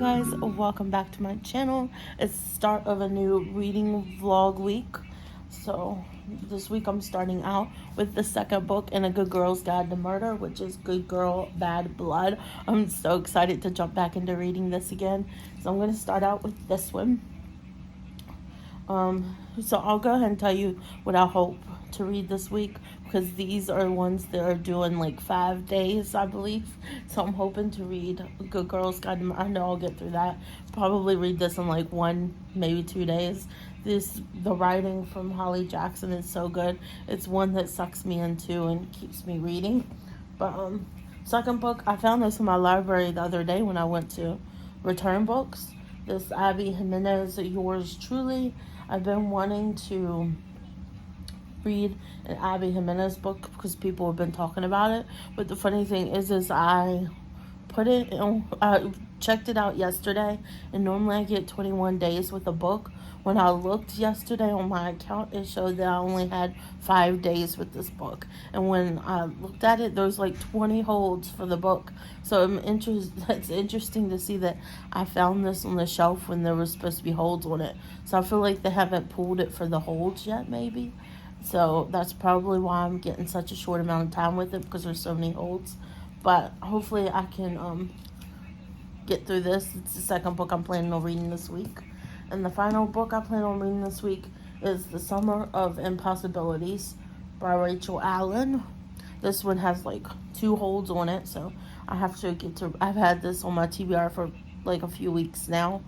guys, welcome back to my channel. It's the start of a new reading vlog week. So this week I'm starting out with the second book in A Good Girl's Guide to Murder, which is Good Girl, Bad Blood. I'm so excited to jump back into reading this again. So I'm going to start out with this one. So I'll go ahead and tell you what I hope to read this week, because these are ones that are doing like 5 days, I believe. So I'm hoping to read Good Girls Guide to Murder. I know I'll get through that. Probably read this in like 1, maybe 2 days. The writing from Holly Jackson is so good. It's one that sucks me into and keeps me reading. But second book, I found this in my library the other day when I went to return books. This Abby Jimenez, Yours Truly. I've been wanting to read an Abby Jimenez book because people have been talking about it. But the funny thing is I checked it out yesterday, and normally I get 21 days with a book. When I looked yesterday on my account, it showed that I only had 5 days with this book. And when I looked at it, there's like 20 holds for the book. So it's interesting to see that I found this on the shelf when there was supposed to be holds on it. So I feel like they haven't pulled it for the holds yet, maybe. So that's probably why I'm getting such a short amount of time with it, because there's so many holds. But hopefully I can get through this. It's the second book I'm planning on reading this week. And the final book I plan on reading this week is The Summer of Impossibilities by Rachel Allen. This one has like 2 holds on it, so I have to I've had this on my TBR for like a few weeks now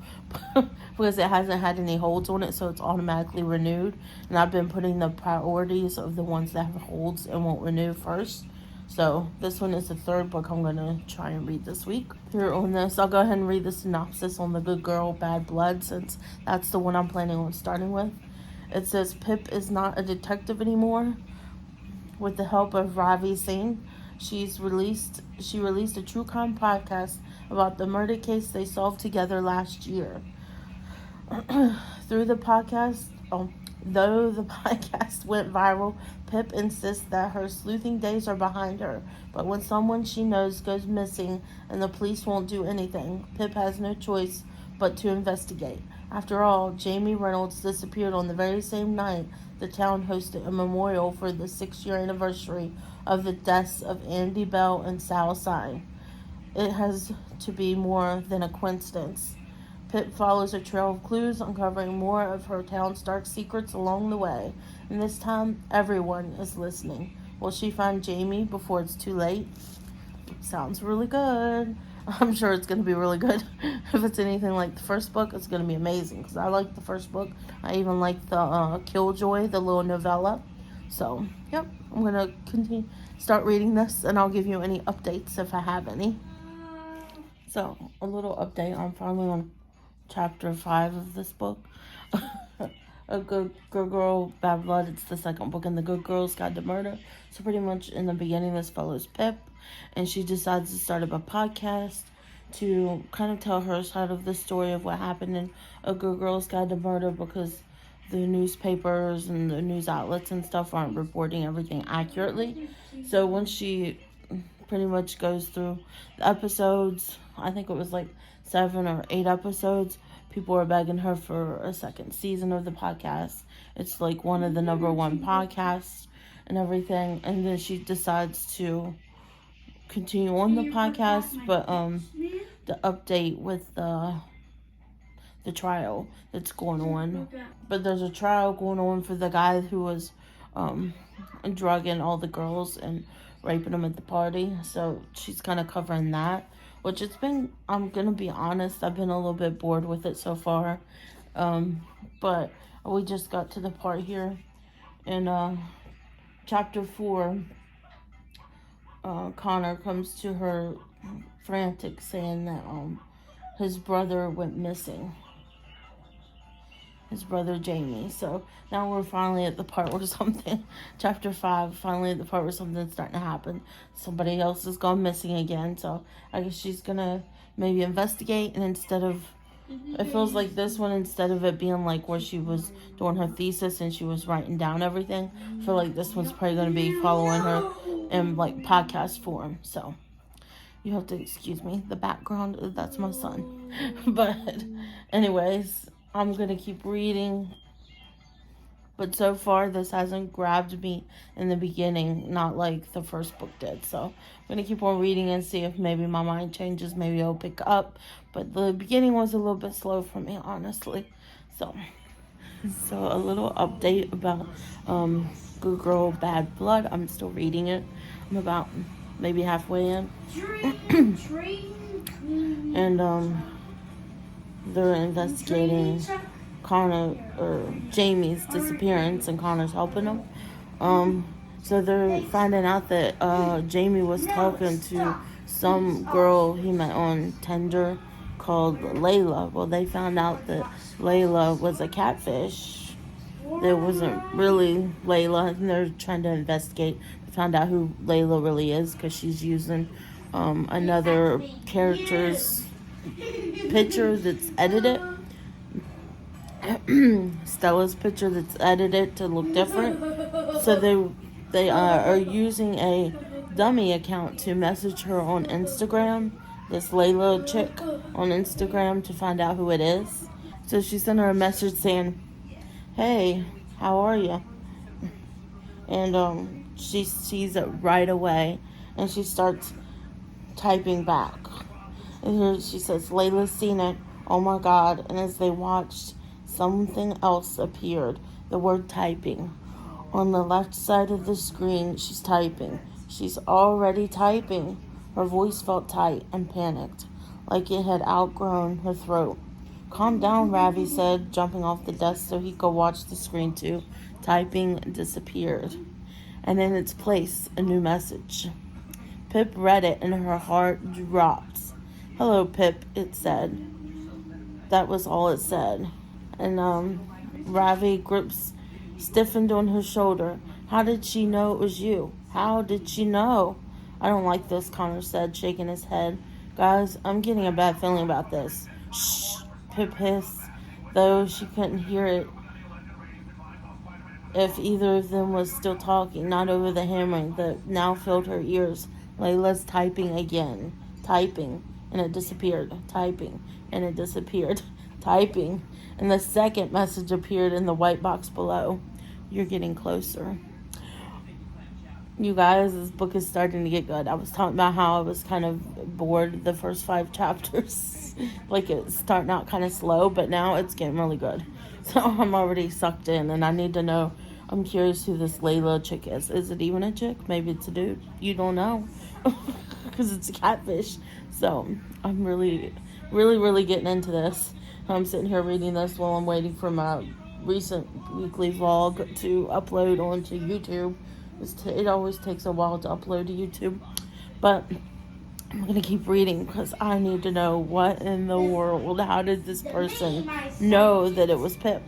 because it hasn't had any holds on it, so it's automatically renewed. And I've been putting the priorities of the ones that have holds and won't renew first. So this one is the third book I'm going to try and read this week. Here on this, I'll go ahead and read the synopsis on The Good Girl, Bad Blood, since that's the one I'm planning on starting with. It says, Pip is not a detective anymore. With the help of Ravi Singh, she released a true crime podcast about the murder case they solved together last year. Though the podcast went viral, Pip insists that her sleuthing days are behind her. But when someone she knows goes missing and the police won't do anything, Pip has no choice but to investigate. After all, Jamie Reynolds disappeared on the very same night the town hosted a memorial for the 6-year anniversary of the deaths of Andy Bell and Sal Sine. It has to be more than a coincidence. Pip follows a trail of clues, uncovering more of her town's dark secrets along the way. And this time, everyone is listening. Will she find Jamie before it's too late? Sounds really good. I'm sure it's going to be really good. If it's anything like the first book, it's going to be amazing, because I like the first book. I even like the Killjoy, the little novella. So, yep, I'm going to start reading this, and I'll give you any updates if I have any. So, a little update. I'm finally on chapter 5 of this book. A Good Girl, Bad Blood. It's the second book in The Good Girl's Guide to Murder. So pretty much in the beginning, this follows Pip, and she decides to start up a podcast to kind of tell her side of the story of what happened in A Good Girl's Guide to Murder, because the newspapers and the news outlets and stuff aren't reporting everything accurately. So when she pretty much goes through the episodes, I think it was like 7 or 8 episodes, people are begging her for a second season of the podcast. It's like one of the #1 podcasts and everything. And then she decides to continue on the podcast, but the update with the trial that's going on. But there's a trial going on for the guy who was drugging all the girls and raping them at the party. So she's kind of covering that. Which I'm going to be honest, I've been a little bit bored with it so far. But we just got to the part here in chapter 4. Connor comes to her frantic, saying that his brother went missing. His brother Jamie. So now we're finally at the part where chapter 5, finally at the part where something's starting to happen. Somebody else has gone missing again. So I guess she's gonna maybe investigate, and it feels like this one, instead of it being like where she was doing her thesis and she was writing down everything, I feel like this one's probably gonna be following her in like podcast form. So You have to excuse me. The background, that's my son. But anyways, I'm going to keep reading. But so far, this hasn't grabbed me in the beginning, not like the first book did. So I'm going to keep on reading and see if maybe my mind changes. Maybe it'll pick up. But the beginning was a little bit slow for me, honestly. So a little update about Good Girl, Bad Blood. I'm still reading it. I'm about maybe halfway in. And they're investigating Connor or Jamie's disappearance, and Connor's helping them. So they're finding out that Jamie was talking to some girl he met on Tinder called Layla. Well, they found out that Layla was a catfish. That wasn't really Layla, and they're trying to investigate. They found out who Layla really is because she's using another character's picture that's edited. Stella's picture that's edited to look different. So they are using a dummy account to message her on Instagram, this Layla chick on Instagram, to find out who it is. So she sent her a message saying, "Hey, how are you?" And she sees it right away, and she starts typing back. And here she says, "Layla's seen it. Oh my God." And as they watched, something else appeared. The word typing. On the left side of the screen, she's typing. She's already typing. Her voice felt tight and panicked, like it had outgrown her throat. "Calm down," Ravi said, jumping off the desk so he could watch the screen too. Typing disappeared. And in its place, a new message. Pip read it and her heart dropped. "Hello, Pip," it said. That was all it said. And Ravi grips stiffened on her shoulder. "How did she know it was you? How did she know?" "I don't like this," Connor said, shaking his head. "Guys, I'm getting a bad feeling about this." "Shh," Pip hissed, though she couldn't hear it if either of them was still talking, not over the hammering that now filled her ears. Layla's typing again. Typing. And it disappeared. Typing. And it disappeared. Typing. And the second message appeared in the white box below. "You're getting closer." You guys, this book is starting to get good. I was talking about how I was kind of bored the first 5 chapters. Like it's starting out kind of slow, but now it's getting really good. So I'm already sucked in, and I need to know. I'm curious who this Layla chick is. Is it even a chick? Maybe it's a dude. You don't know. Because it's a catfish. So I'm really getting into this. I'm sitting here reading this while I'm waiting for my recent weekly vlog to upload onto YouTube. It always takes a while to upload to YouTube. But I'm going to keep reading because I need to know what in the world. How did this person know that it was Pip?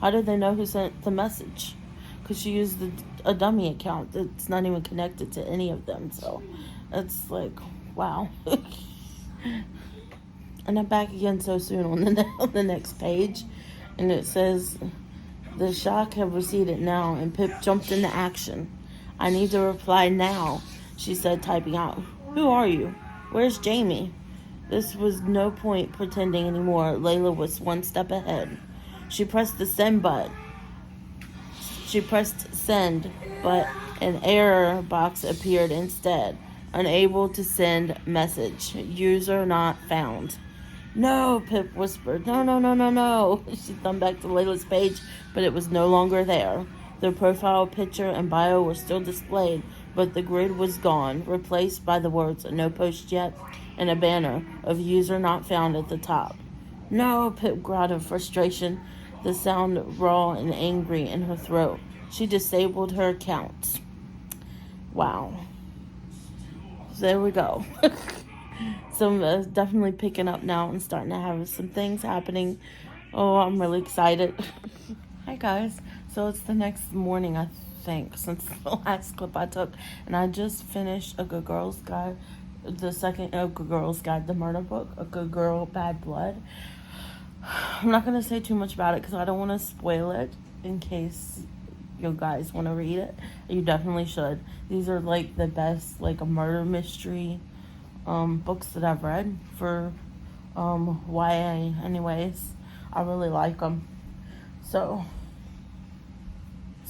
How did they know who sent the message? Because she used a dummy account that's not even connected to any of them. So it's like, wow. And I'm back again so soon on the next page. And it says, "The shock have receded now," and Pip jumped into action. "I need to reply now," she said, typing out. "Who are you? Where's Jamie?" This was no point pretending anymore. Layla was one step ahead. She pressed the send button. She pressed send, but an error box appeared instead. "Unable to send message. User not found." "No," Pip whispered. No. She thumbed back to Layla's page, but it was no longer there. Their profile picture and bio were still displayed, but the grid was gone, replaced by the words "no post yet" and a banner of "user not found" at the top. "No," Pip growled in frustration, the sound raw and angry in her throat. She disabled her account. Wow. There we go. So I'm definitely picking up now and starting to have some things happening. Oh, I'm really excited. Hi guys. So it's the next morning, I think, since the last clip I took. And I just finished A Good Girl's Guide, the second Good Girl's Guide, the murder book, A Good Girl, Bad Blood. I'm not going to say too much about it because I don't want to spoil it in case you guys want to read it, you definitely should. These are like the best like a murder mystery books that I've read for YA. Anyways, I really like them. So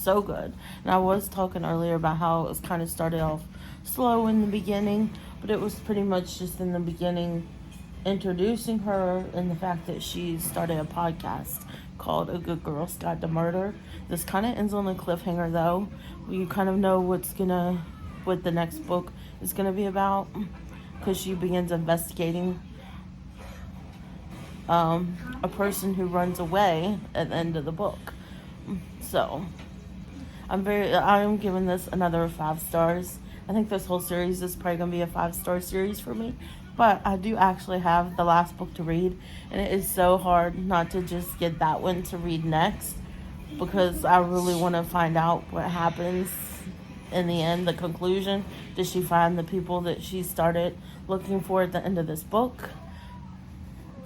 good. And I was talking earlier about how it was kind of started off slow in the beginning, but it was pretty much just in the beginning introducing her and the fact that she started a podcast called A Good Girl's Guide to Murder. This kind of ends on a cliffhanger though. You kind of know what the next book is going to be about, because she begins investigating a person who runs away at the end of the book. So I'm giving this another 5 stars. I think this whole series is probably going to be a 5-star series for me. But I do actually have the last book to read, and it is so hard not to just get that one to read next, because I really want to find out what happens in the end, the conclusion. Does she find the people that she started looking for at the end of this book?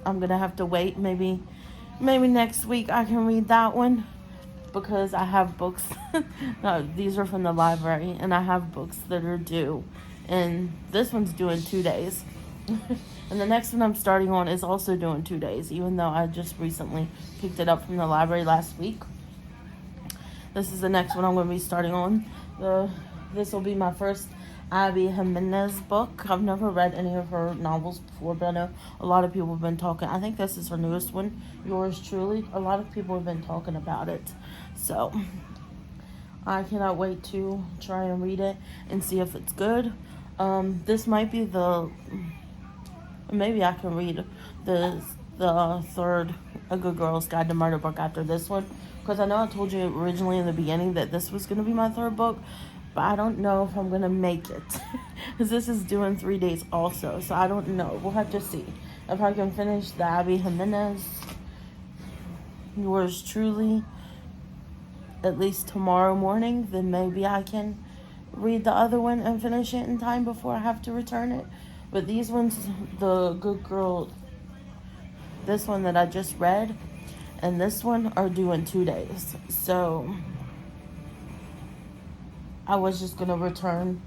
I'm going to have to wait. Maybe next week I can read that one, because I have books. No, these are from the library, and I have books that are due, and this one's due in 2 days. And the next one I'm starting on is also due in 2 days, even though I just recently picked it up from the library last week. This is the next one I'm going to be starting on. This will be my first Abby Jimenez book. I've never read any of her novels before, but I know a lot of people have been talking. I think this is her newest one, Yours Truly. A lot of people have been talking about it. So I cannot wait to try and read it and see if it's good. This might be maybe I can read the third A Good Girl's Guide to Murder book after this one, because I know I told you originally in the beginning that this was going to be my third book, but I don't know if I'm going to make it, because this is due in 3 days also, so I don't know. We'll have to see if I can finish the Abby Jimenez, Yours Truly, at least tomorrow morning. Then maybe I can read the other one and finish it in time before I have to return it. But these ones, the Good Girl, this one that I just read, and this one are due in 2 days. So I was just going to return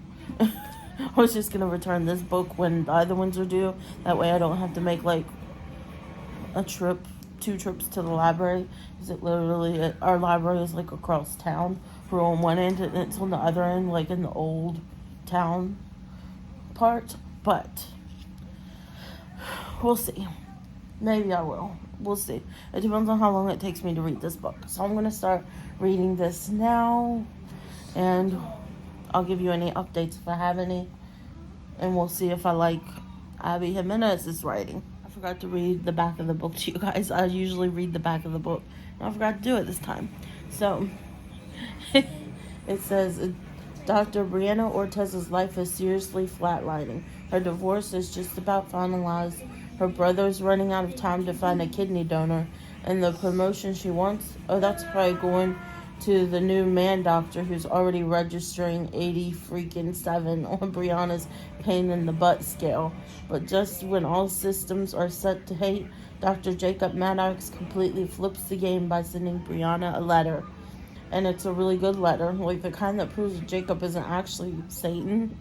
this book when the other ones are due. That way I don't have to make like a trip, 2 trips to the library. Because it literally, our library is like across town. We're on one end and it's on the other end, like in the old town part. But we'll see. Maybe I will. We'll see. It depends on how long it takes me to read this book. So I'm going to start reading this now, and I'll give you any updates if I have any, and we'll see if I like Abby Jimenez's writing. I forgot to read the back of the book to you guys. I usually read the back of the book, and I forgot to do it this time. So it says, Dr. Brianna Ortez's life is seriously flatlining. Her divorce is just about finalized. Her brother's running out of time to find a kidney donor. And the promotion she wants, that's probably going to the new man doctor who's already registering 87 on Brianna's pain in the butt scale. But just when all systems are set to hate, Dr. Jacob Maddox completely flips the game by sending Brianna a letter. And it's a really good letter, like the kind that proves that Jacob isn't actually Satan.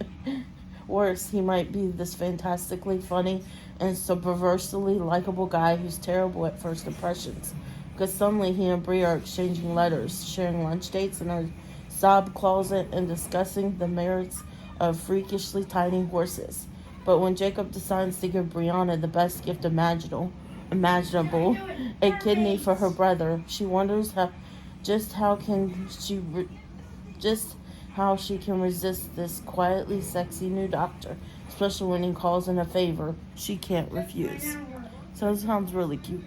Worse, he might be this fantastically funny and so perversely likable guy who's terrible at first impressions. Because suddenly he and Brie are exchanging letters, sharing lunch dates in a sob closet, and discussing the merits of freakishly tiny horses. But when Jacob decides to give Brianna the best gift imaginable, a kidney for her brother, she wonders how she can resist this quietly sexy new doctor, especially when he calls in a favor she can't refuse. So it sounds really cute.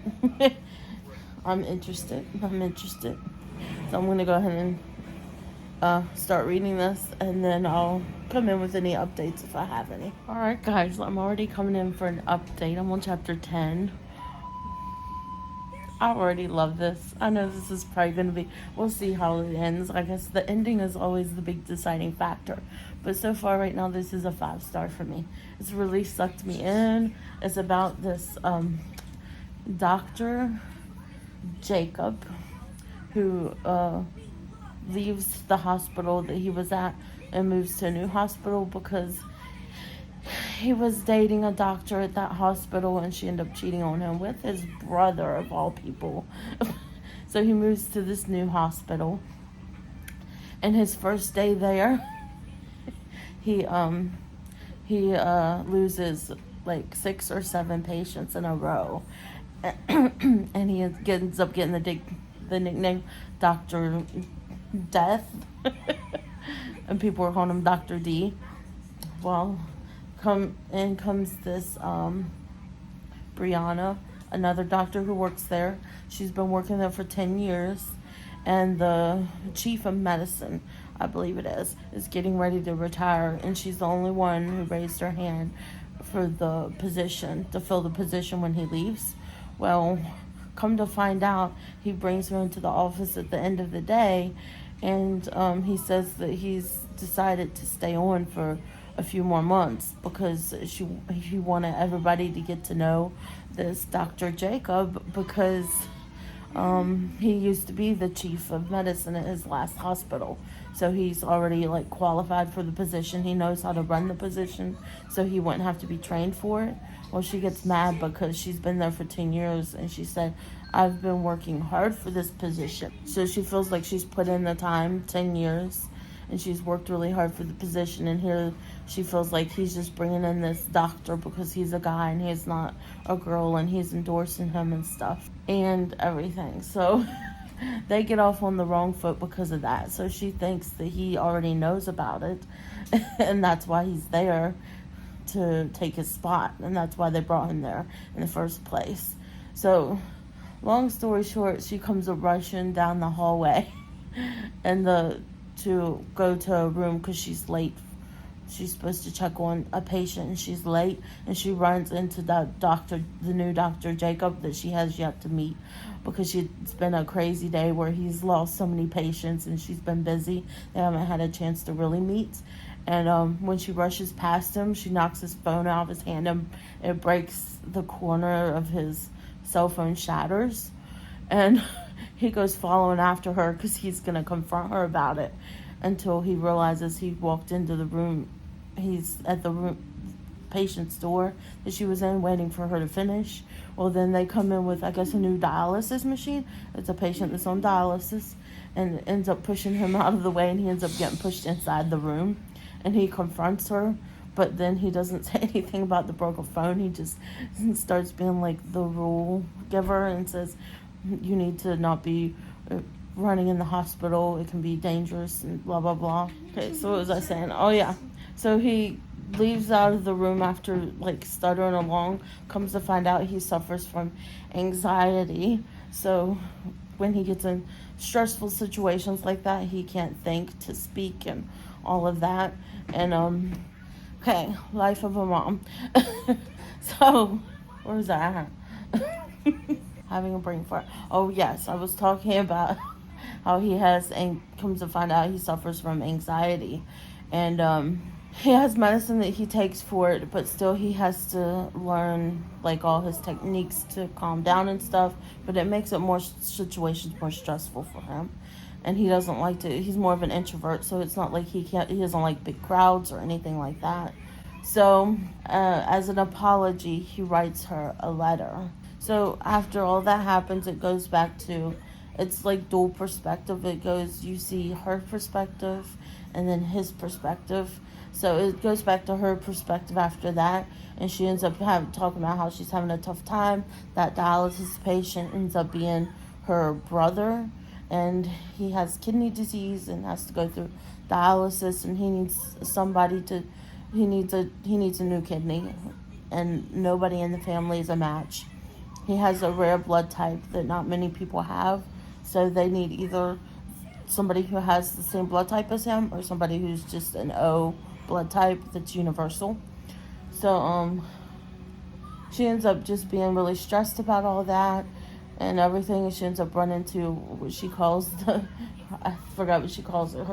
I'm interested. So I'm going to go ahead and start reading this, and then I'll come in with any updates if I have any. Alright guys, I'm already coming in for an update. I'm on chapter 10. I already love this. I know this is probably going to be, we'll see how it ends. I guess the ending is always the big deciding factor. But so far right now, this is a 5-star for me. It's really sucked me in. It's about this Dr. Jacob, who leaves the hospital that he was at and moves to a new hospital because he was dating a doctor at that hospital, and she ended up cheating on him with his brother, of all people. So he moves to this new hospital. And his first day there, he loses like 6 or 7 patients in a row. And he ends up getting the nickname Dr. Death. And people were calling him Dr. D. Well, comes this Brianna, another doctor who works there. She's been working there for 10 years. And the chief of medicine, I believe it is getting ready to retire. And she's the only one who raised her hand for the position, to fill the position when he leaves. Well, come to find out, he brings her into the office at the end of the day, and he says that he's decided to stay on for a few more months because he wanted everybody to get to know this Dr. Jacob, because he used to be the chief of medicine at his last hospital. So he's already like qualified for the position. He knows how to run the position, so he wouldn't have to be trained for it. Well, she gets mad because she's been there for 10 years, and she said, I've been working hard for this position. So she feels like she's put in the time, 10 years, and she's worked really hard for the position. And here she feels like he's just bringing in this doctor because he's a guy and he's not a girl, and he's endorsing him and stuff and everything. So they get off on the wrong foot because of that. So she thinks that he already knows about it, and that's why he's there, to take his spot, and that's why they brought him there in the first place. So long story short, she comes rushing down the hallway and to go to a room because she's late. She's supposed to check on a patient, and she's late, and she runs into the new Dr. Jacob that she has yet to meet, because it's been a crazy day where he's lost so many patients and she's been busy. They haven't had a chance to really meet. And when she rushes past him, she knocks his phone out of his hand, and it breaks the corner of his cell phone, shatters. And he goes following after her because he's going to confront her about it, until he realizes he walked into the room. He's at the patient's door that she was in, waiting for her to finish. Well, then they come in with, I guess, a new dialysis machine. It's a patient that's on dialysis, and ends up pushing him out of the way, and he ends up getting pushed inside the room. And he confronts her, but then he doesn't say anything about the broken phone. He just starts being like the rule giver and says, you need to not be running in the hospital. It can be dangerous and blah, blah, blah. Okay, so what was I saying? Oh, yeah. So he leaves out of the room after like stuttering along. Comes to find out he suffers from anxiety. So when he gets in stressful situations like that, he can't think to speak and all of that. And okay, life of a mom. So where was I at? Having a brain fart. Oh yes, I was talking about how he has, and comes to find out he suffers from anxiety, and he has medicine that he takes for it, but still he has to learn like all his techniques to calm down and stuff. But it makes it more situations more stressful for him. And he doesn't like to, he's more of an introvert, so it's not like he doesn't like big crowds or anything like that. So, as an apology, he writes her a letter. So, after all that happens, it goes back to, it's like dual perspective. It goes, you see her perspective, and then his perspective. So, it goes back to her perspective after that, and she ends up talking about how she's having a tough time. That dialysis patient ends up being her brother, and he has kidney disease and has to go through dialysis, and he needs a new kidney, and nobody in the family is a match. He has a rare blood type that not many people have, so they need either somebody who has the same blood type as him or somebody who's just an O blood type that's universal. So she ends up just being really stressed about all that and everything, and she ends up running to what she calls I forgot what she calls it,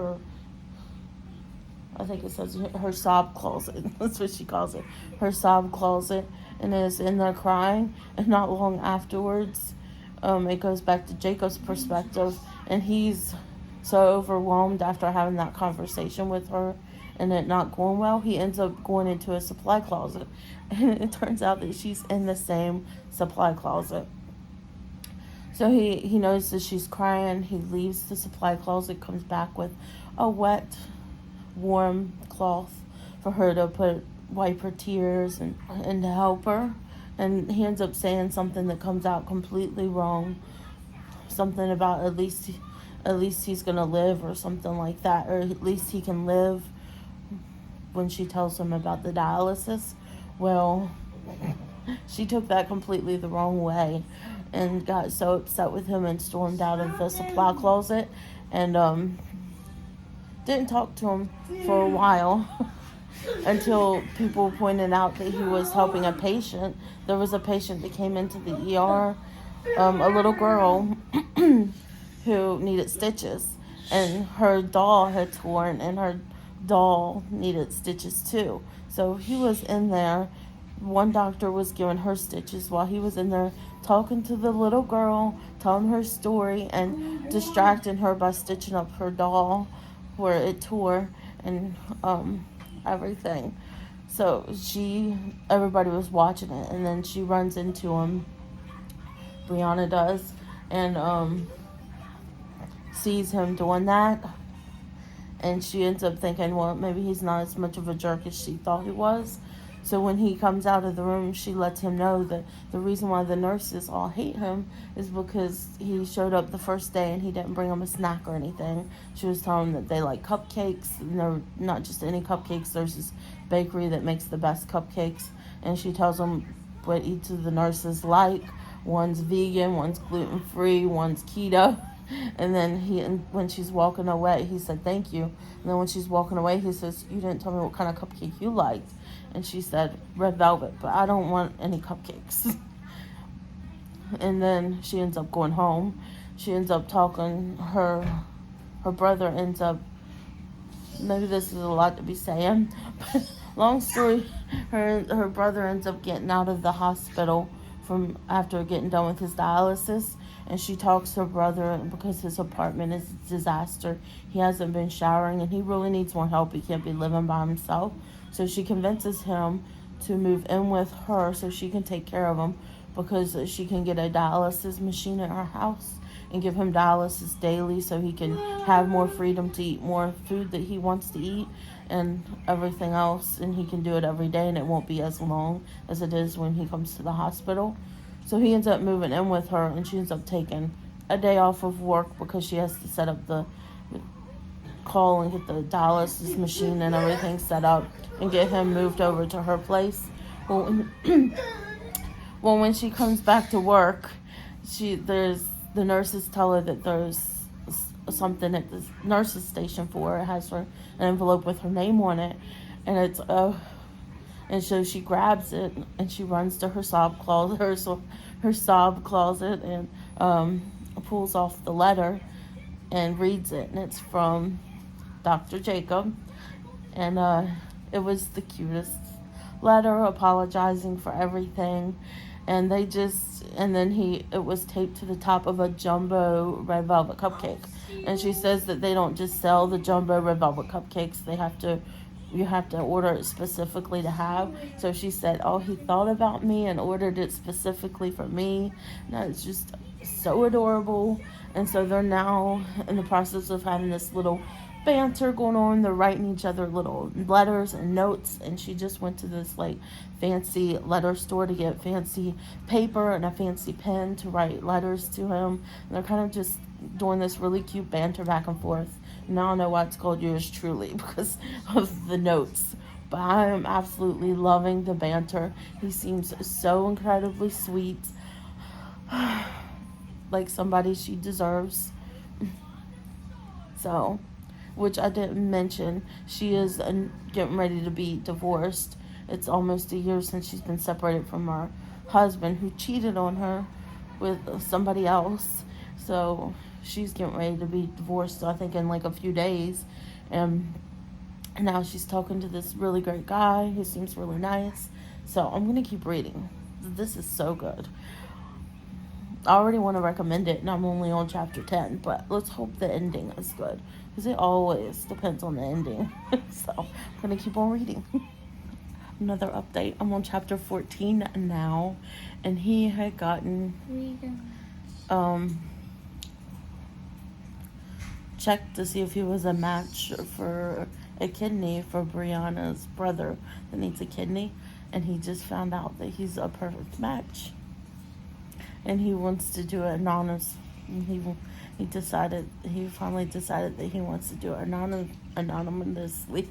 I think it says her sob closet. That's what she calls it, her sob closet, and is in there crying. And not long afterwards, it goes back to Jacob's perspective, and he's so overwhelmed after having that conversation with her and it not going well, he ends up going into a supply closet. And it turns out that she's in the same supply closet. So he knows that she's crying. He leaves the supply closet, comes back with a wet, warm cloth for her to wipe her tears and to help her. And he ends up saying something that comes out completely wrong. Something about at least he's gonna live, or something like that, or at least he can live, when she tells him about the dialysis. Well, she took that completely the wrong way and got so upset with him and stormed out of the supply closet and didn't talk to him for a while until people pointed out that he was helping a patient. There was a patient that came into the ER, a little girl who needed stitches, and her doll had torn, and her doll needed stitches too. So he was in there. One doctor was giving her stitches while he was in there talking to the little girl, telling her story, and distracting her by stitching up her doll where it tore and everything. So everybody was watching it, and then she runs into him, Brianna does, and sees him doing that. And she ends up thinking, well, maybe he's not as much of a jerk as she thought he was. So when he comes out of the room, she lets him know that the reason why the nurses all hate him is because he showed up the first day and he didn't bring them a snack or anything. She was telling him that they like cupcakes, and they're not just any cupcakes. There's this bakery that makes the best cupcakes. And she tells him what each of the nurses like. One's vegan, one's gluten-free, one's keto. And then when she's walking away, he said, thank you. And then when she's walking away, he says, you didn't tell me what kind of cupcake you liked. And she said, red velvet, but I don't want any cupcakes. And then she ends up going home. She ends up talking, her brother ends up, maybe this is a lot to be saying, but long story, her brother ends up getting out of the hospital from after getting done with his dialysis. And she talks to her brother because his apartment is a disaster. He hasn't been showering and he really needs more help. He can't be living by himself. So she convinces him to move in with her so she can take care of him, because she can get a dialysis machine at her house and give him dialysis daily so he can have more freedom to eat more food that he wants to eat and everything else. And he can do it every day and it won't be as long as it is when he comes to the hospital. So he ends up moving in with her, and she ends up taking a day off of work because she has to set up the call and get the dialysis machine and everything set up and get him moved over to her place. Well, when she comes back to work, the nurses tell her that there's something at the nurses station for her. It has an envelope with her name on it, and it's and so she grabs it and she runs to her sob closet and pulls off the letter and reads it, and it's from Dr. Jacob, and it was the cutest letter apologizing for everything, and it was taped to the top of a jumbo red velvet cupcake. And she says that they don't just sell the jumbo red velvet cupcakes, you have to order it specifically to have. So she said, oh, he thought about me and ordered it specifically for me. And that is just so adorable. And so they're now in the process of having this little banter going on. They're writing each other little letters and notes, and she just went to this like fancy letter store to get fancy paper and a fancy pen to write letters to him. And they're kind of just doing this really cute banter back and forth. Now I know why it's called Yours Truly, because of the notes. But I am absolutely loving the banter. He seems so incredibly sweet, like somebody she deserves. So, which I didn't mention, she is getting ready to be divorced. It's almost a year since she's been separated from her husband, who cheated on her with somebody else. So she's getting ready to be divorced, I think, in like a few days. And now she's talking to this really great guy who seems really nice. So I'm going to keep reading. This is so good. I already want to recommend it, and I'm only on chapter 10, but let's hope the ending is good, because it always depends on the ending. So I'm going to keep on reading. Another update. I'm on chapter 14 now, and he had gotten checked to see if he was a match for a kidney for Brianna's brother that needs a kidney, and he just found out that he's a perfect match. And he wants to do it anonymous. He finally decided that he wants to do it anonymously.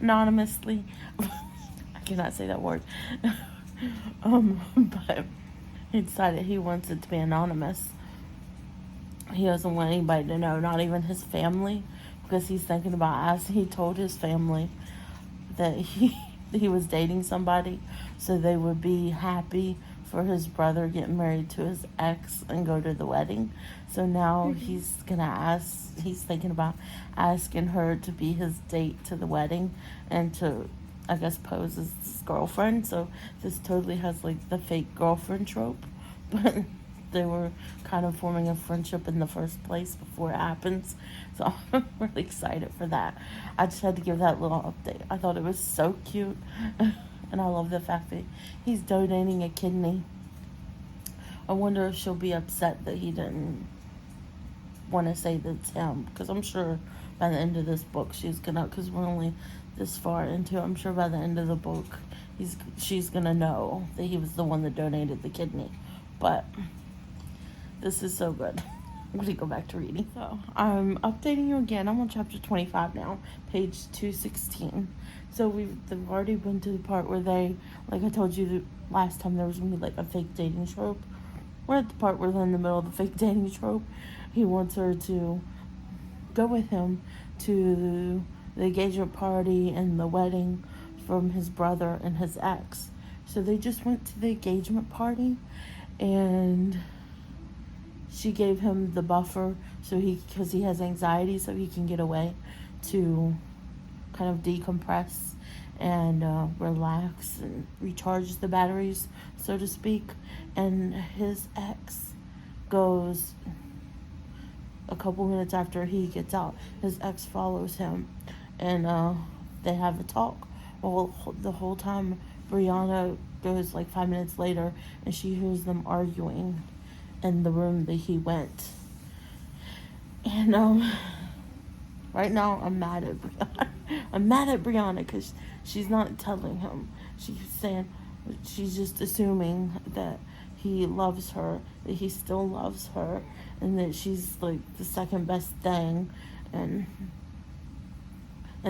Anonymously. I cannot say that word. But he decided he wants it to be anonymous. He doesn't want anybody to know, not even his family, because he's thinking about he told his family that he was dating somebody, so they would be happy for his brother getting married to his ex and go to the wedding. So now he's thinking about asking her to be his date to the wedding and to, I guess, pose as his girlfriend. So this totally has like the fake girlfriend trope, but they were kind of forming a friendship in the first place before it happens. So I'm really excited for that. I just had to give that little update. I thought it was so cute. And I love the fact that he's donating a kidney. I wonder if she'll be upset that he didn't want to say that's him. Because I'm sure by the end of this book, she's going to, because we're only this far into it, I'm sure by the end of the book, she's going to know that he was the one that donated the kidney. But this is so good. I'm going to go back to reading. So I'm updating you again. I'm on chapter 25 now, page 216. So we've already been to the part where they, like I told you the last time, there was going to be like a fake dating trope. We're at the part where they're in the middle of the fake dating trope. He wants her to go with him to the engagement party and the wedding from his brother and his ex. So they just went to the engagement party, and she gave him the buffer because he has anxiety, so he can get away to kind of decompress and relax and recharge the batteries, so to speak. And his ex goes a couple minutes after he gets out. His ex follows him, and they have a talk. Well, the whole time Brianna goes like 5 minutes later, and she hears them arguing in the room that he went. And right now I'm mad at Brianna. I'm mad at Brianna because she's not telling him. She's just assuming that he loves her, that he still loves her, and that she's like the second best thing, and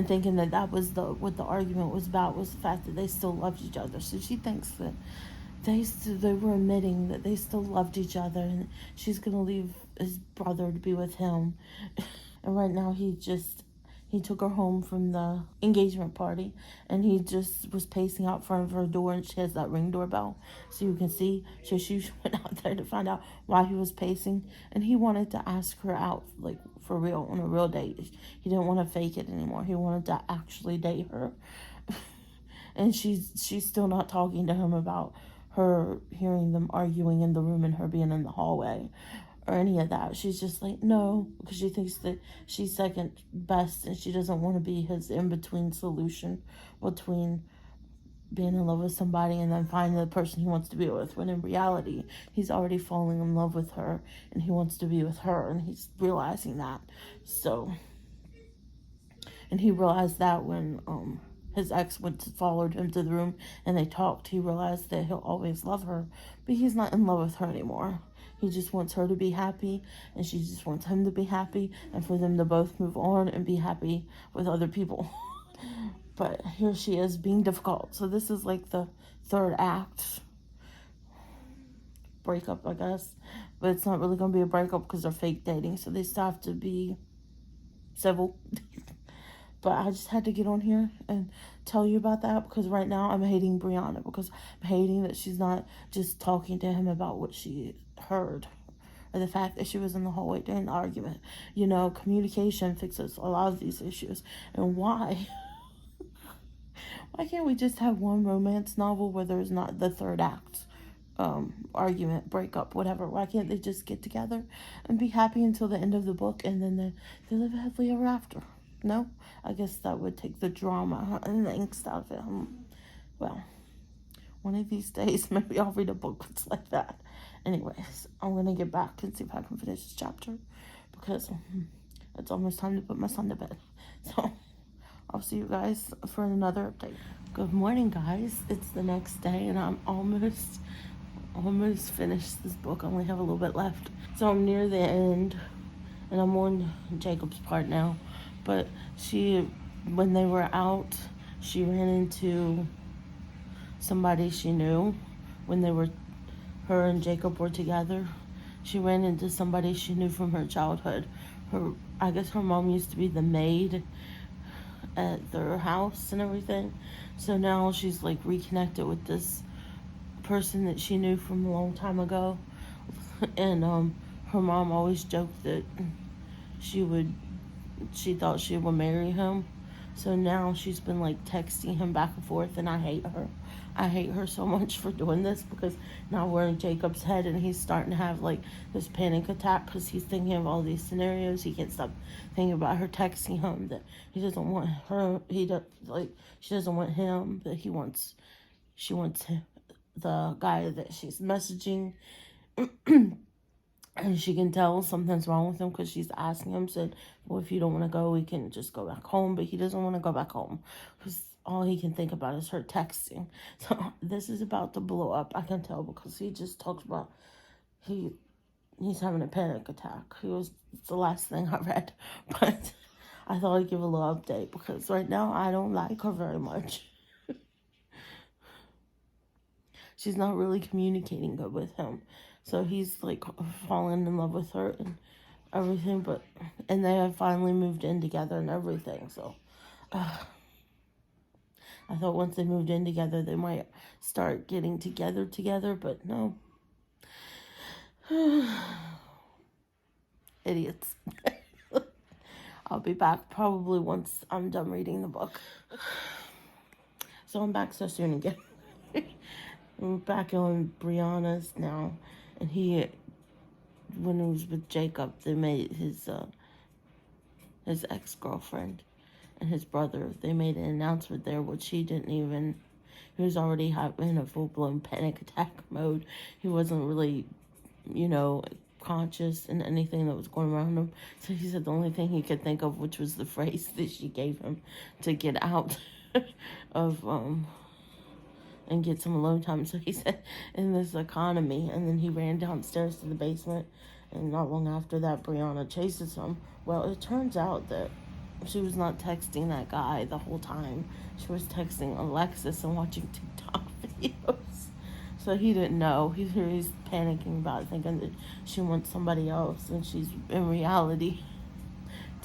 thinking that was what the argument was about, was the fact that they still loved each other. So she thinks that they were admitting that they still loved each other, and she's gonna leave his brother to be with him. And right now he took her home from the engagement party, and he just was pacing out front of her door, and she has that Ring doorbell, so you can see. So she went out there to find out why he was pacing, and he wanted to ask her out, like for real, on a real date. He didn't want to fake it anymore. He wanted to actually date her. And she's still not talking to him about her hearing them arguing in the room and her being in the hallway or any of that. She's just like, no, because she thinks that she's second best, and she doesn't want to be his in-between solution between being in love with somebody and then finding the person he wants to be with, when in reality he's already falling in love with her and he wants to be with her, and he's realizing that. So, and he realized that when his ex followed him to the room and they talked, he realized that he'll always love her, but he's not in love with her anymore. He just wants her to be happy, and she just wants him to be happy, and for them to both move on and be happy with other people. But here she is being difficult. So this is like the third act breakup, I guess. But it's not really going to be a breakup because they're fake dating, so they still have to be civil. But I just had to get on here and tell you about that, because right now I'm hating Brianna, because I'm hating that she's not just talking to him about what she heard, or the fact that she was in the hallway during the argument. You know, communication fixes a lot of these issues. And why can't we just have one romance novel where there's not the third act? argument, breakup, whatever. Why can't they just get together and be happy until the end of the book, and then they live happily ever after? No? I guess that would take the drama and the angst out of it. Well, one of these days, maybe I'll read a book that's like that. Anyways, I'm going to get back and see if I can finish this chapter, because it's almost time to put my son to bed. So, I'll see you guys for another update. Good morning, guys. It's the next day, and I'm almost finished this book. I only have a little bit left. So I'm near the end, and I'm on Jacob's part now. But when they were out, she ran into somebody she knew. When her and Jacob were together, she ran into somebody she knew from her childhood. I guess her mom used to be the maid at their house and everything. So now she's like reconnected with this person that she knew from a long time ago. And her mom always joked that she thought she would marry him. So now she's been like texting him back and forth, and I hate her. I hate her so much for doing this, because now we're in Jacob's head, and he's starting to have like this panic attack because he's thinking of all these scenarios. He can't stop thinking about her texting him that he doesn't want her. She doesn't want him, but she wants him, the guy that she's messaging. And she can tell something's wrong with him, because she's asking him, said, well, if you don't want to go, we can just go back home. But he doesn't want to go back home, because all he can think about is her texting. So this is about to blow up, I can tell, because he just talks about he's having a panic attack. It's the last thing I read. But I thought I'd give a little update, because right now I don't like her very much. She's not really communicating good with him. So he's like falling in love with her and everything, and they have finally moved in together and everything. So I thought once they moved in together, they might start getting together, but no. Idiots. I'll be back probably once I'm done reading the book. So I'm back so soon again. I'm back on Brianna's now. And when he was with Jacob, they made his ex-girlfriend and his brother, they made an announcement there, which he was already in a full-blown panic attack mode. He wasn't really, conscious in anything that was going around him. So he said the only thing he could think of, which was the phrase that she gave him to get out of, and get some alone time. So he said, in this economy, and then he ran downstairs to the basement, and not long after that, Brianna chases him. Well, it turns out that she was not texting that guy the whole time. She was texting Alexis and watching TikTok videos. So he didn't know. He's panicking about it, thinking that she wants somebody else, and she's in reality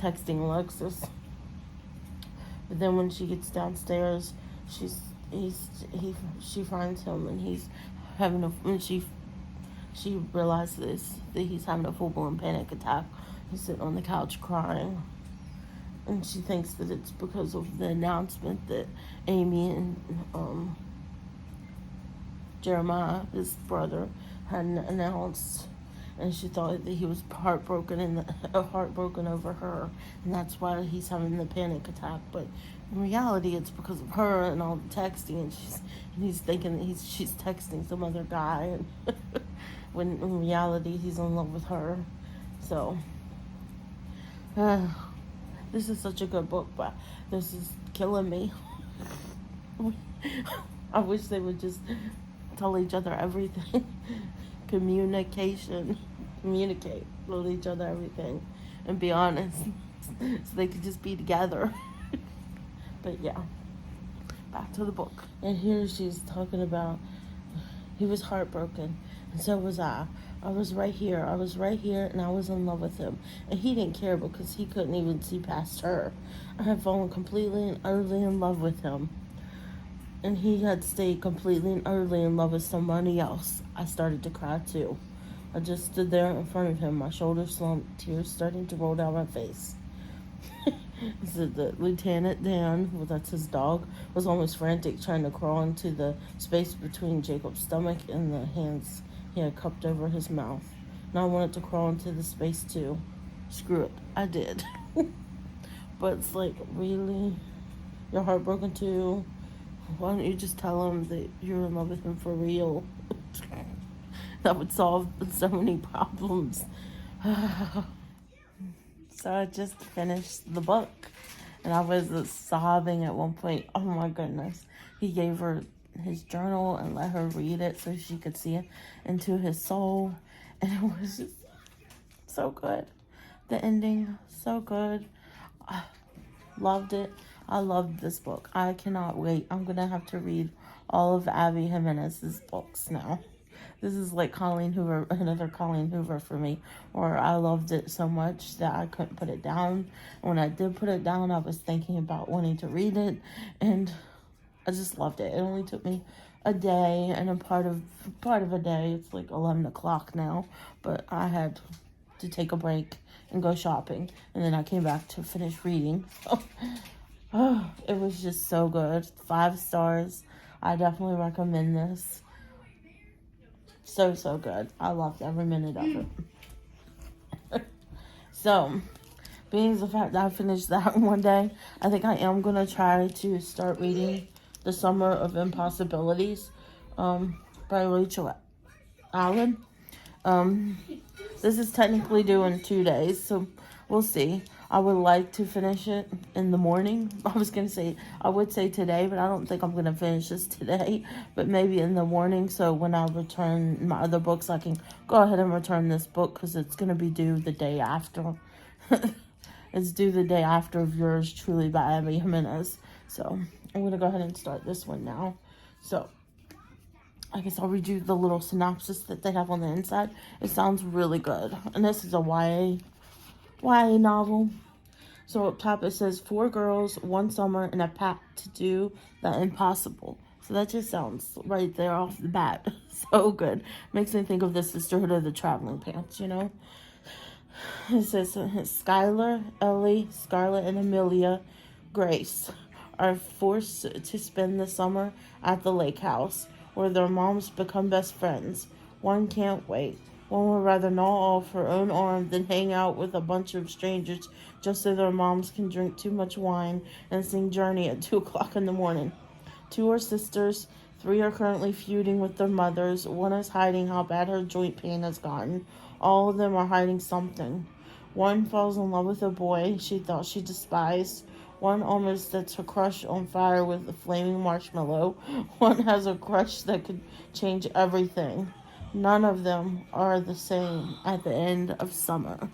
texting Alexis. But then when she gets downstairs, she finds him, and he's when she realizes that he's having a full-blown panic attack. He's sitting on the couch crying, and she thinks that it's because of the announcement that Amy and Jeremiah, his brother, had announced, and she thought that he was heartbroken over her, and that's why he's having the panic attack. But in reality, it's because of her and all the texting, and he's thinking that she's texting some other guy, and when in reality he's in love with her. So this is such a good book, but this is killing me. I wish they would just tell each other everything. Communicate with each other everything, and be honest, so they could just be together. But yeah, back to the book. And here she's talking about he was heartbroken, and so was I. I was right here, and I was in love with him. And he didn't care, because he couldn't even see past her. I had fallen completely and utterly in love with him, and he had stayed completely and utterly in love with somebody else. I started to cry too. I just stood there in front of him, my shoulders slumped, tears starting to roll down my face. So the Lieutenant Dan, well, that's his dog, was almost frantic trying to crawl into the space between Jacob's stomach and the hands he had cupped over his mouth. And I wanted to crawl into the space too. Screw it, I did. But it's like, really? You're heartbroken too? Why don't you just tell him that you're in love with him for real? That would solve so many problems. So I just finished the book, and I was sobbing at one point. Oh my goodness. He gave her his journal and let her read it so she could see it into his soul, and it was just so good. The ending, so good. I loved it. I loved this book. I cannot wait. I'm gonna have to read all of Abby Jimenez's books now. This is like Colleen Hoover, another Colleen Hoover for me, where I loved it so much that I couldn't put it down. When I did put it down, I was thinking about wanting to read it, and I just loved it. It only took me a day, and a part of a day. It's like 11 o'clock now, but I had to take a break and go shopping, and then I came back to finish reading. Oh, it was just so good. 5 stars. I definitely recommend this. So good. I loved every minute of it. So, being the fact that I finished that in one day, I think I am going to try to start reading The Summer of Impossibilities by Rachel Allen. This is technically due in 2 days, so we'll see. I would like to finish it in the morning. I would say today, but I don't think I'm going to finish this today, but maybe in the morning, so when I return my other books, I can go ahead and return this book, because it's going to be due the day after. It's due the day after of Yours Truly by Abby Jimenez, so I'm going to go ahead and start this one now. So I guess I'll read you the little synopsis that they have on the inside. It sounds really good, and this is a YA novel. So up top it says 4 girls, 1 summer, and a pact to do the impossible. So that just sounds right there off the bat so good. Makes me think of the Sisterhood of the Traveling Pants, you know. It says Skylar, Ellie, Scarlett, and Amelia Grace are forced to spend the summer at the lake house, where their moms become best friends. One can't wait. One would rather gnaw off her own arm than hang out with a bunch of strangers just so their moms can drink too much wine and sing Journey at 2 o'clock in the morning. 2 are sisters. 3 are currently feuding with their mothers. 1 is hiding how bad her joint pain has gotten. All of them are hiding something. 1 falls in love with a boy she thought she despised. 1 almost sets her crush on fire with a flaming marshmallow. 1 has a crush that could change everything. None of them are the same at the end of summer.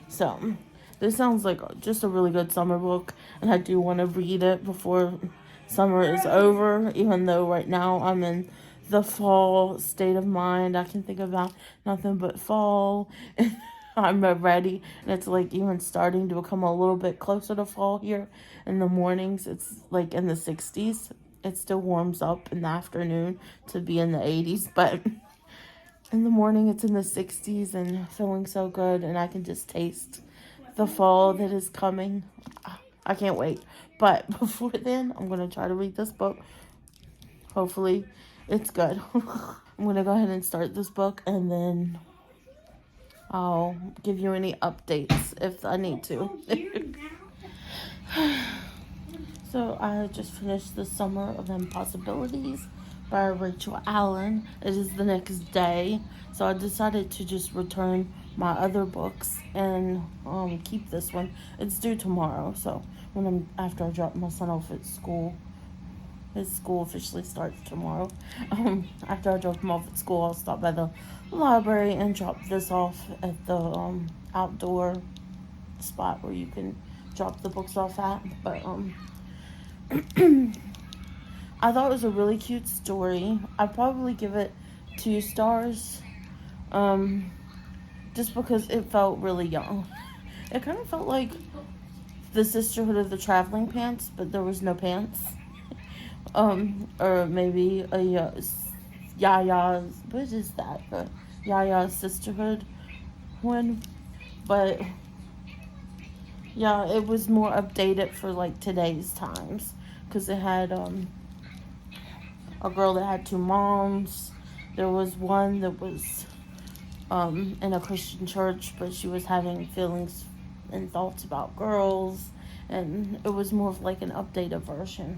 So, this sounds like just a really good summer book, and I do want to read it before summer is over, even though right now I'm in the fall state of mind. I can think about nothing but fall, and I'm ready, and it's like even starting to become a little bit closer to fall here. In the mornings, it's like in the 60s. It still warms up in the afternoon to be in the 80s, but in the morning, it's in the 60s and feeling so good, and I can just taste the fall that is coming. I can't wait. But before then, I'm going to try to read this book. Hopefully, it's good. I'm going to go ahead and start this book, and then I'll give you any updates if I need to. So, I just finished The Summer of Impossibilities by Rachel Allen. It is the next day, so I decided to just return my other books and keep this one. It's due tomorrow, so after I drop my son off at school. His school officially starts tomorrow. After I drop him off at school, I'll stop by the library and drop this off at the outdoor spot where you can drop the books off at. But I thought it was a really cute story. I'd probably give it 2 stars, just because it felt really young. It kind of felt like the Sisterhood of the Traveling Pants, but there was no pants. Or maybe a Yaya's, what is that? Yaya's Sisterhood one, but Yeah, it was more updated for like today's times because it had a girl that had two moms. There was one that was in a Christian church, but she was having feelings and thoughts about girls, and it was more of like an updated version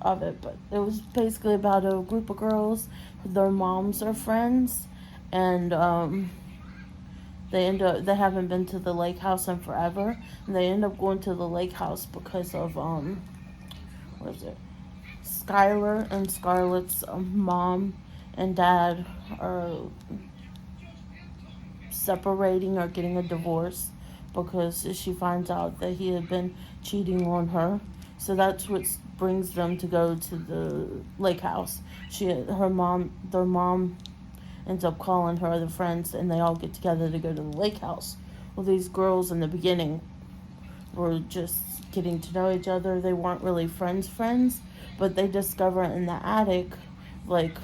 of it. But it was basically about a group of girls. Their moms are friends, and they haven't been to the lake house in forever, and they end up going to the lake house because of what is it? Skylar and Scarlett's mom and dad are separating or getting a divorce because she finds out that he had been cheating on her. So that's what brings them to go to the lake house. Their mom ends up calling her other friends, and they all get together to go to the lake house. Well, these girls in the beginning were just getting to know each other. They weren't really friends, but they discover in the attic, like,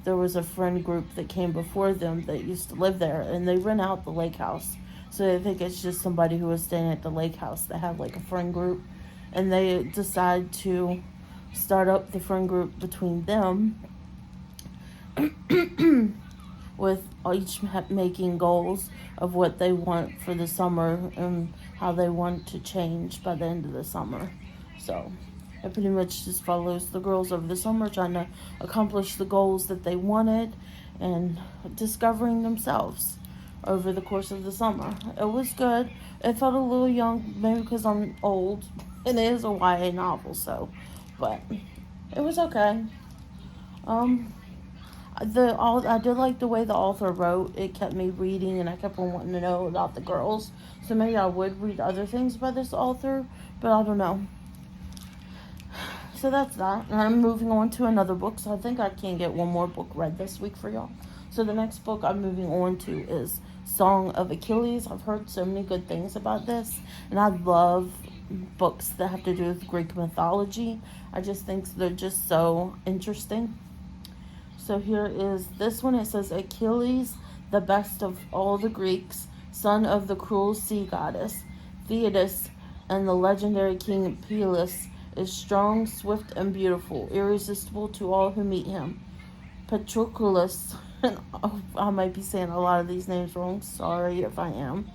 there was a friend group that came before them that used to live there, and they rent out the lake house. So they think it's just somebody who was staying at the lake house that had like a friend group, and they decide to start up the friend group between them with each making goals of what they want for the summer and how they want to change by the end of the summer. So it pretty much just follows the girls over the summer trying to accomplish the goals that they wanted and discovering themselves over the course of the summer. It was good. It felt a little young, maybe because I'm old, and it is a YA novel, but it was okay. I did like the way the author wrote. It kept me reading, and I kept on wanting to know about the girls. So maybe I would read other things by this author, but I don't know. So that's that. And I'm moving on to another book, so I think I can get one more book read this week for y'all. So the next book I'm moving on to is Song of Achilles. I've heard so many good things about this, and I love books that have to do with Greek mythology. I just think they're just so interesting. So here is this one. It says, Achilles, the best of all the Greeks, son of the cruel sea goddess Thetis and the legendary king Peleus, is strong, swift, and beautiful, irresistible to all who meet him. Patroclus, I might be saying a lot of these names wrong, sorry if I am,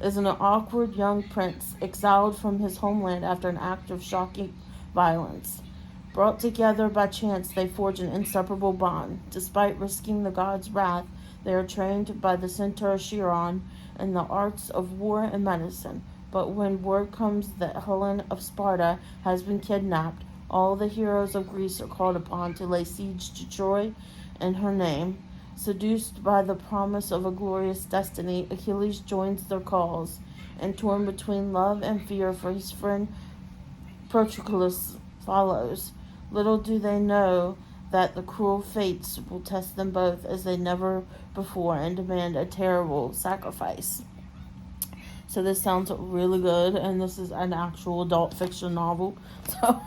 is an awkward young prince exiled from his homeland after an act of shocking violence. Brought together by chance, they forge an inseparable bond. Despite risking the god's wrath, they are trained by the centaur Chiron in the arts of war and medicine. But when word comes that Helen of Sparta has been kidnapped, all the heroes of Greece are called upon to lay siege to Troy in her name. Seduced by the promise of a glorious destiny, Achilles joins their cause, and torn between love and fear for his friend Patroclus follows. Little do they know that the cruel fates will test them both as they never before and demand a terrible sacrifice. So this sounds really good, and this is an actual adult fiction novel. So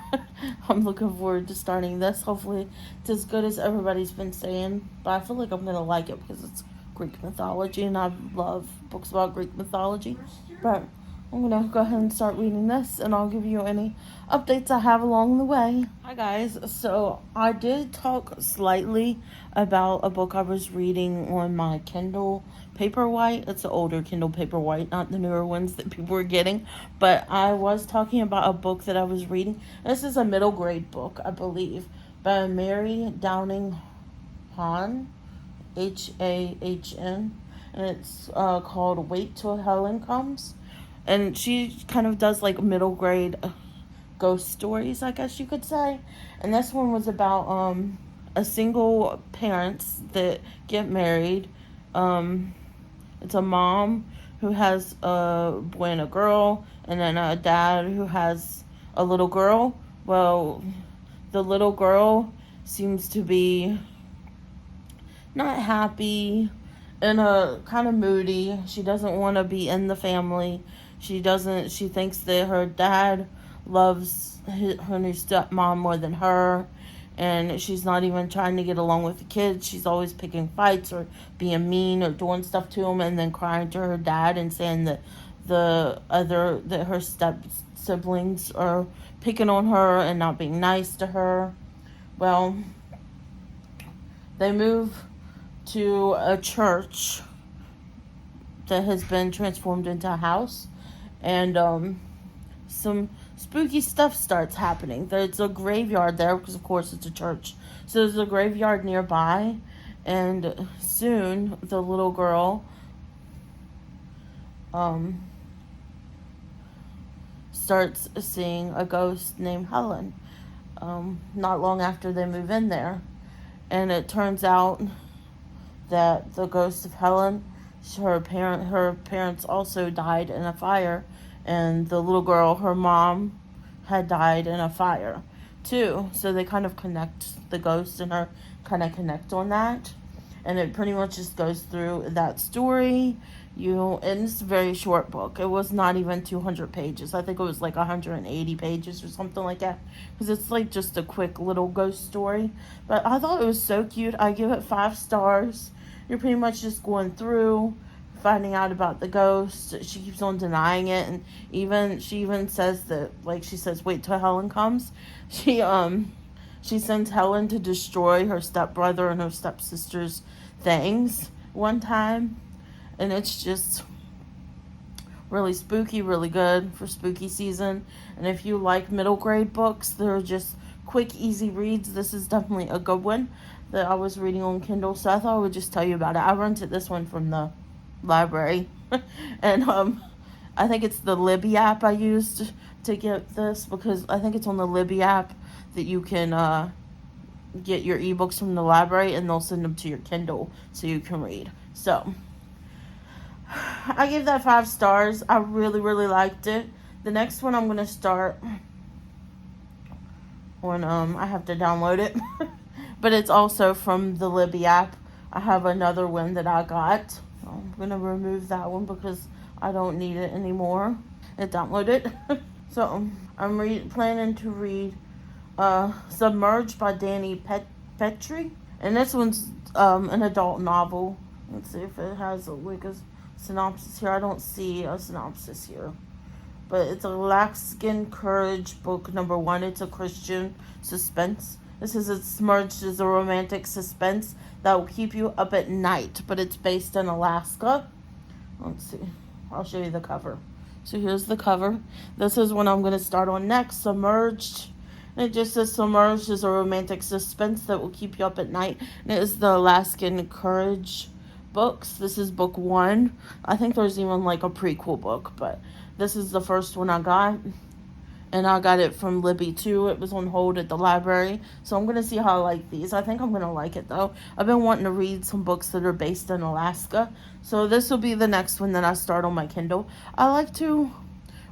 I'm looking forward to starting this. Hopefully it's as good as everybody's been saying, but I feel like I'm going to like it because it's Greek mythology, and I love books about Greek mythology. But I'm going to go ahead and start reading this, and I'll give you any updates I have along the way. Hi guys, so I did talk slightly about a book I was reading on my Kindle Paperwhite. It's an older Kindle Paperwhite, not the newer ones that people were getting. But I was talking about a book that I was reading. This is a middle grade book, I believe, by Mary Downing Hahn, Hahn, and it's called Wait Till Helen Comes. And she kind of does like middle grade ghost stories, I guess you could say. And this one was about a single parents that get married. It's a mom who has a boy and a girl, and then a dad who has a little girl. Well, the little girl seems to be not happy and kind of moody. She doesn't want to be in the family. She thinks that her dad loves her new stepmom more than her, and she's not even trying to get along with the kids. She's always picking fights or being mean or doing stuff to them, and then crying to her dad and saying that that her step siblings are picking on her and not being nice to her. Well, they move to a church that has been transformed into a house, and some spooky stuff starts happening. There's a graveyard there because, of course, it's a church. So there's a graveyard nearby, and soon the little girl starts seeing a ghost named Helen. Not long after they move in there, and it turns out that the ghost of Helen, her parents also died in a fire, and the little girl, her mom, had died in a fire too. So they kind of connect, the ghost and her kind of connect on that, and it pretty much just goes through that story. And it's a very short book. It was not even 200 pages. I think it was like 180 pages or something like that, because it's like just a quick little ghost story. But I thought it was so cute. I give it 5 stars. You're pretty much just going through, finding out about the ghost. She keeps on denying it, and she even says that, like, she says, wait till Helen comes. She sends Helen to destroy her stepbrother and her stepsister's things one time. And it's just really spooky, really good for spooky season. And if you like middle grade books, they're just quick, easy reads. This is definitely a good one that I was reading on Kindle. So I thought I would just tell you about it. I rented this one from the library. And I think it's the Libby app I used to get this, because I think it's on the Libby app that you can get your ebooks from the library, and they'll send them to your Kindle so you can read. So I gave that 5 stars. I really, really liked it. The next one I'm going to start when I have to download it. But it's also from the Libby app. I have another one that I got. I'm going to remove that one because I don't need it anymore. It downloaded. So I'm planning to read Submerged by Danny Petrie. And this one's an adult novel. Let's see if it has a synopsis here. I don't see a synopsis here, but it's Alaskan Courage book number 1. It's a Christian suspense. This is submerged as a romantic suspense that will keep you up at night, but it's based in Alaska. Let's see. I'll show you the cover. So here's the cover. This is what I'm going to start on next, Submerged. And it just says Submerged as a romantic suspense that will keep you up at night. And it is the Alaskan Courage books. This is book 1. I think there's even like a prequel book, but this is the first one I got, and I got it from Libby too. It was on hold at the library, so I'm gonna see how I like these. I think I'm gonna like it though. I've been wanting to read some books that are based in Alaska, so this will be the next one that I start on my Kindle. I like to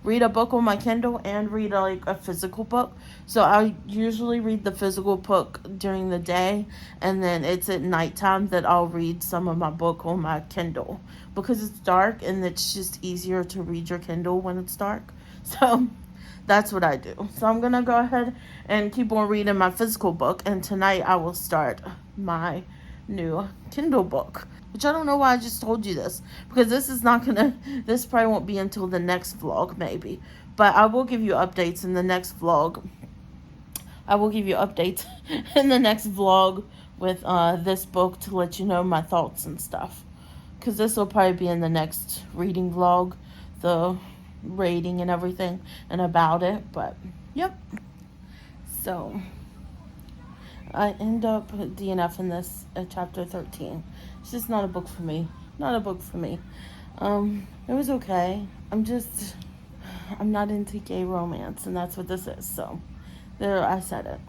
read a book on my Kindle and read like a physical book. So I usually read the physical book during the day, and then it's at nighttime that I'll read some of my book on my Kindle, because it's dark and it's just easier to read your Kindle when it's dark. So that's what I do. So I'm gonna go ahead and keep on reading my physical book, and tonight I will start my new Kindle book, which I don't know why I just told you this, because this probably won't be until the next vlog maybe, but I will give you updates in the next vlog. I will give you updates in the next vlog with this book to let you know my thoughts and stuff, because this will probably be in the next reading vlog, the rating and everything and about it. But yep, so I end up DNF in this chapter 13. It's just not a book for me. Not a book for me. It was okay. I'm not into gay romance, and that's what this is. So there, I said it.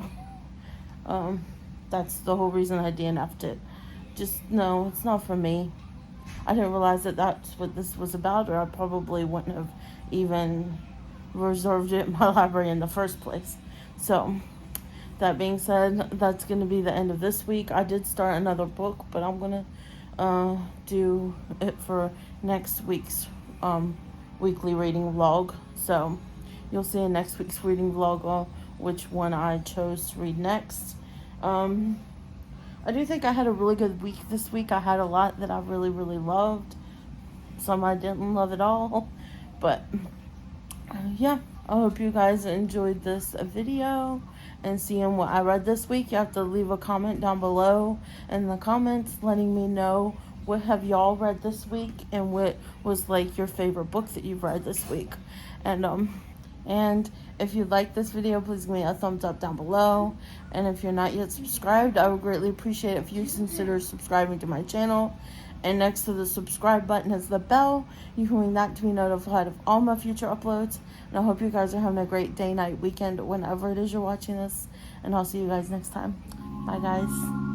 That's the whole reason I DNF'd it. No, it's not for me. I didn't realize that that's what this was about, or I probably wouldn't have even reserved it in my library in the first place. So that being said, that's going to be the end of this week. I did start another book, but I'm going to do it for next week's weekly reading vlog. So you'll see in next week's reading vlog which one I chose to read next. I do think I had a really good week this week. I had a lot that I really, really loved. Some I didn't love at all. But yeah, I hope you guys enjoyed this video and seeing what I read this week. You have to leave a comment down below in the comments letting me know what have y'all read this week and what was like your favorite book that you've read this week. And if you like this video, please give me a thumbs up down below. And if you're not yet subscribed, I would greatly appreciate it if you consider subscribing to my channel. And next to the subscribe button is the bell. You can ring that to be notified of all my future uploads. And I hope you guys are having a great day, night, weekend, whenever it is you're watching this. And I'll see you guys next time. Bye, guys.